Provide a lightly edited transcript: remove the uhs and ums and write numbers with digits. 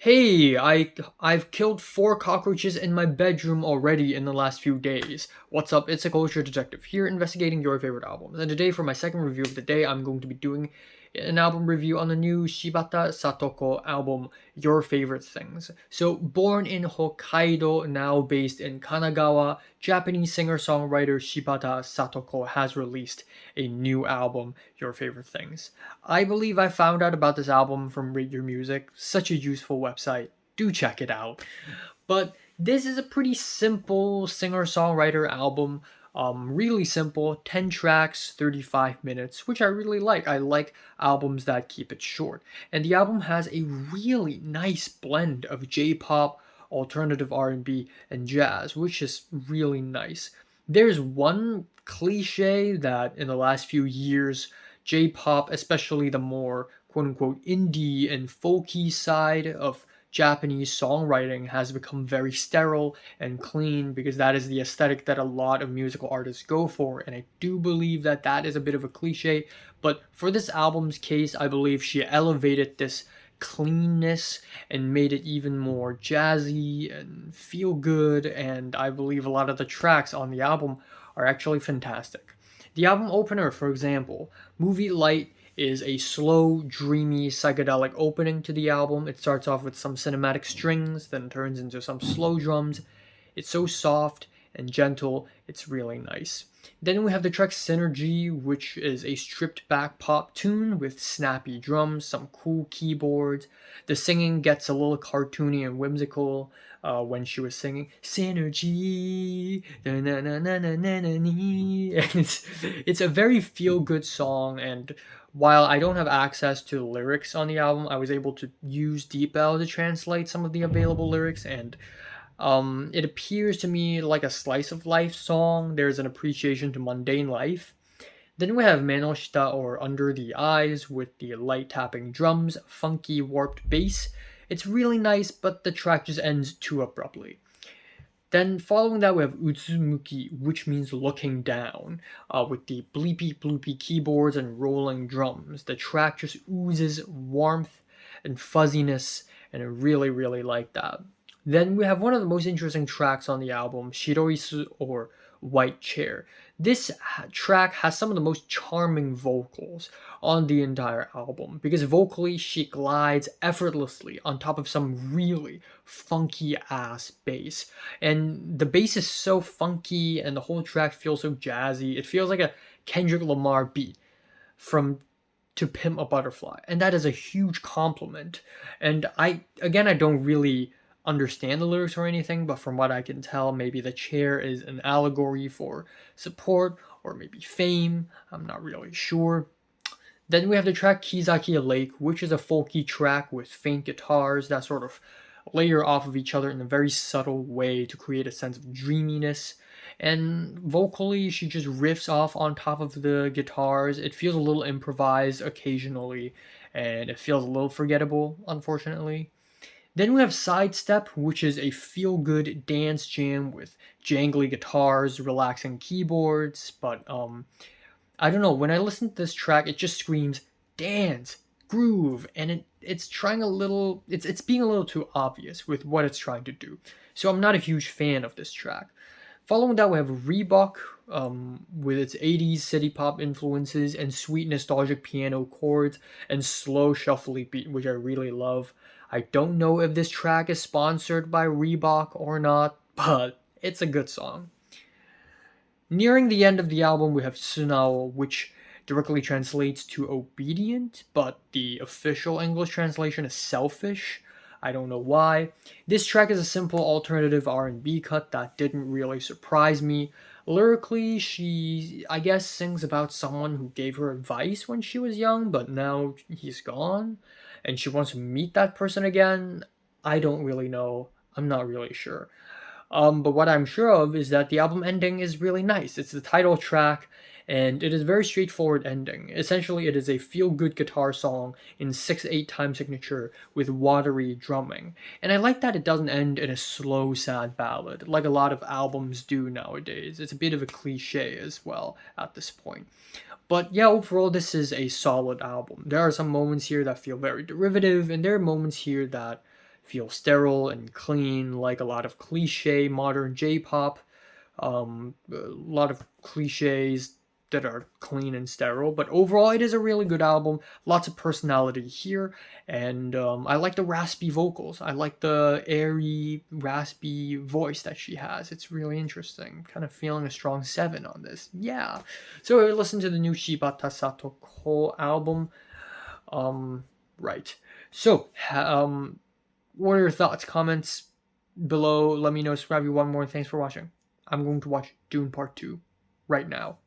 Hey, I've killed 4 cockroaches in my bedroom already in the last few days. What's up? It's a culture detective here investigating your favorite albums. And today for my second review of the day, I'm going to be doing an album review on the new Shibata Satoko album, Your Favorite Things. So, born in Hokkaido, now based in Kanagawa, Japanese singer-songwriter Shibata Satoko has released a new album, Your Favorite Things. I believe I found out about this album from Rate Your Music, such a useful website. Do check it out. But this is a pretty simple singer-songwriter album. Really simple, 10 tracks, 35 minutes, which I really like. I like albums that keep it short. And the album has a really nice blend of J-pop, alternative R&B, and jazz, which is really nice. There's one cliche that in the last few years, J-pop, especially the more quote-unquote indie and folky side of Japanese songwriting, has become very sterile and clean because that is the aesthetic that a lot of musical artists go for, and I do believe that that is a bit of a cliche, but for this album's case, I believe she elevated this cleanness and made it even more jazzy and feel good, and I believe a lot of the tracks on the album are actually fantastic. The album opener, for example, Movie Light, is a slow, dreamy, psychedelic opening to the album. It starts off with some cinematic strings, then turns into some slow drums. It's so soft and gentle, it's really nice. Then we have the track Synergy, which is a stripped back pop tune with snappy drums, some cool keyboards. The singing gets a little cartoony and whimsical when she was singing Synergy. Na na na na na na na. It's a very feel good song, and while I don't have access to the lyrics on the album, I was able to use DeepL to translate some of the available lyrics, and it appears to me like a slice of life song. There's an appreciation to mundane life. Then we have Manoshita, or Under the Eyes, with the light tapping drums, funky warped bass. It's really nice, but the track just ends too abruptly. Then following that we have Utsumuki, which means looking down, with the bleepy bloopy keyboards and rolling drums. The track just oozes warmth and fuzziness, and I really like that. Then we have one of the most interesting tracks on the album, Shiroisu, or White Chair. This track has some of the most charming vocals on the entire album because vocally she glides effortlessly on top of some really funky ass bass. And the bass is so funky and the whole track feels so jazzy. It feels like a Kendrick Lamar beat from To Pimp a Butterfly. And that is a huge compliment. And I don't really understand the lyrics or anything, but from what I can tell, maybe the chair is an allegory for support or maybe fame. I'm not really sure. Then we have the track Kizaki Lake, which is a folky track with faint guitars that sort of layer off of each other in a very subtle way to create a sense of dreaminess. And vocally, she just riffs off on top of the guitars. It feels a little improvised occasionally, and it feels a little forgettable, unfortunately. Then we have Sidestep, which is a feel-good dance jam with jangly guitars, relaxing keyboards, but I don't know, when I listen to this track, it just screams dance, groove, and it's trying a little it's being a little too obvious with what it's trying to do. So I'm not a huge fan of this track. Following that, we have Reebok, with its 80s city pop influences and sweet nostalgic piano chords and slow shuffly beat, which I really love. I don't know if this track is sponsored by Reebok or not, but it's a good song. Nearing the end of the album, we have Tsunao, which directly translates to obedient, but the official English translation is selfish. I don't know why. This track is a simple alternative R&B cut that didn't really surprise me. Lyrically, she, I guess, sings about someone who gave her advice when she was young, but now he's gone, and she wants to meet that person again. I don't really know. I'm not really sure. But what I'm sure of is that the album ending is really nice. It's the title track, and it is a very straightforward ending. Essentially, it is a feel-good guitar song in 6/8 time signature with watery drumming. And I like that it doesn't end in a slow, sad ballad, like a lot of albums do nowadays. It's a bit of a cliche as well at this point. But yeah, overall, this is a solid album. There are some moments here that feel very derivative, and there are moments here that feel sterile and clean, like a lot of cliche modern J-pop. A lot of cliches that are clean and sterile, but overall it is a really good album. Lots of personality here, and I like the raspy vocals. I like the airy, raspy voice that she has. It's really interesting. Kind of feeling a strong 7 on this. Yeah. So listen to the new Shibata Satoko album. Right. So, what are your thoughts? Comments below. Let me know. Subscribe if you want more. Thanks for watching. I'm going to watch Dune Part 2 right now.